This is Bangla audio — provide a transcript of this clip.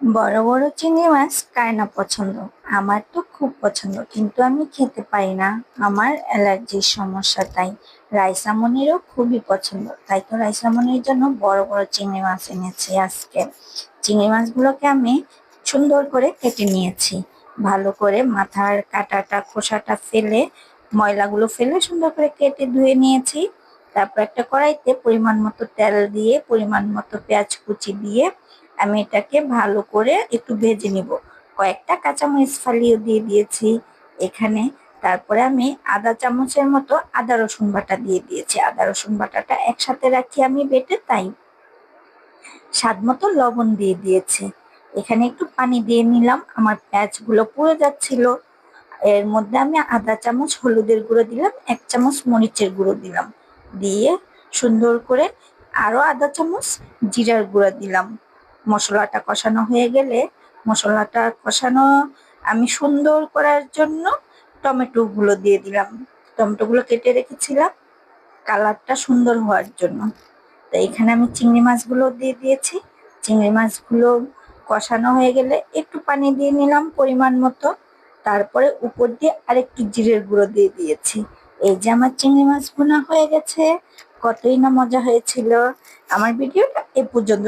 বড় বড় চিংড়ি মাছ কার না পছন্দ? আমার তো খুব পছন্দ, কিন্তু আমি খেতে পারি না। আমার অ্যালার্জির সমস্যা, তাই রাইসামনিরও খুবই পছন্দ। তাই তো রাইসামনির জন্য বড় বড় চিংড়ি মাছ এনেছি আজকে। চিংড়ি মাছগুলোকে আমি সুন্দর করে কেটে নিয়েছি, ভালো করে মাথার কাঁটাটা খোসাটা ফেলে, ময়লাগুলো ফেলে সুন্দর করে কেটে ধুয়ে নিয়েছি। তারপর একটা কড়াইতে পরিমাণ মতো তেল দিয়ে, পরিমাণ মতো পেঁয়াজ কুচি দিয়ে আমি এটাকে ভালো করে একটু ভেজে নিব। কয়েকটা কাঁচামরিচ ফালিয়ে দিয়ে দিয়েছি এখানে। তারপরে আমি আধা চামচের মতো আদা রসুন বাটা দিয়ে দিয়েছি। আদা রসুন বাটাটা একসাথে রাখি আমি বেটে, তাই স্বাদ মতো লবণ দিয়ে দিয়েছি। এখানে একটু পানি দিয়ে নিলাম, আমার পেঁয়াজগুলো পুড়ে যাচ্ছিল। এর মধ্যে আমি আধা চামচ হলুদের গুঁড়ো দিলাম, 1 চামচ মরিচের গুঁড়ো দিলাম, দিয়ে সুন্দর করে আরো আধা চামচ জিরার গুঁড়া দিলাম। মশলাটা কষানো হয়ে গেলে, মশলাটা কষানো আমি সুন্দর করার জন্য টমেটো গুলো দিয়ে দিলাম। টমেটো গুলো কেটে রেখেছিলাম কালারটা সুন্দর হওয়ার জন্য। তো এখানে আমি চিংড়ি মাছগুলো দিয়ে দিয়েছি। চিংড়ি মাছগুলো কষানো হয়ে গেলে একটু পানি দিয়ে নিলাম পরিমাণ মতো। তারপরে উপর দিয়ে আরেকটু জিরের গুঁড়ো দিয়ে দিয়েছি। এই যে আমার চিংড়ি মাছ ভুনা হয়ে গেছে। কতই না মজা হয়েছিল। আমার ভিডিওটা এ পর্যন্ত।